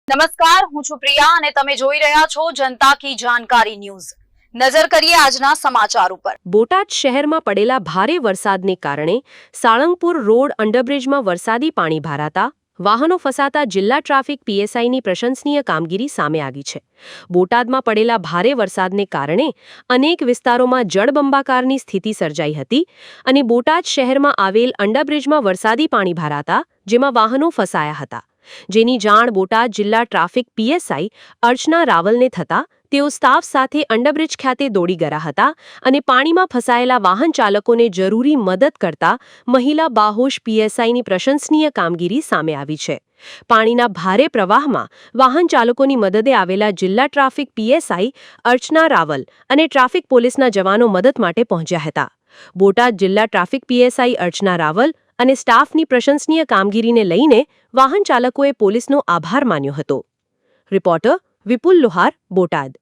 નમસ્કાર, હું છું પ્રિયા અને તમે જોઈ રહ્યા છો જનતા કી જાણકારી ન્યૂઝ। નજર કરીએ આજના સમાચાર ઉપર। બોટાદ શહેરમાં પડેલા ભારે વરસાદને કારણે સાળંગપુર રોડ અંડરબ્રિજમાં વરસાદી પાણી ભરાતા વાહનો ફસાતા જિલ્લા ટ્રાફિક પીએસઆઈની પ્રશંસનીય કામગીરી સામે આવી છે। બોટાદમાં પડેલા ભારે વરસાદને કારણે અનેક વિસ્તારોમાં જળબંબાકારની સ્થિતિ સર્જાઈ હતી અને બોટાદ શહેરમાં આવેલ અંડરબ્રિજમાં વરસાદી પાણી ભરાતા જેમાં વાહનો ફસાયા હતા, જેની જાણ બોટાદ જિલ્લા ટ્રાફિક પીએસઆઈ અર્ચના રાવલને થતા તેઓ સ્ટાફ સાથે અંડરબ્રિજ ખાતે દોડી ગયા હતા અને પાણીમાં ફસાયેલા વાહન ચાલકોને જરૂરી મદદ કરતા મહિલા બાહોશ પીએસઆઈની પ્રશંસનીય કામગીરી સામે આવી છે। પાણીના ભારે પ્રવાહમાં વાહન ચાલકોની મદદે આવેલા જિલ્લા ટ્રાફિક પીએસઆઈ અર્ચના રાવલ અને ટ્રાફિક પોલીસના જવાનો મદદ માટે પહોંચ્યા હતા। બોટાદ જિલ્લા ટ્રાફિક પીએસઆઈ અર્ચના રાવલ અને સ્ટાફની પ્રશંસનીય કામગીરીને લઈને વાહન ચાલકોએ પોલીસનો આભાર માન્યો હતો। રિપોર્ટર વિપુલ લોહાર, બોટાદ।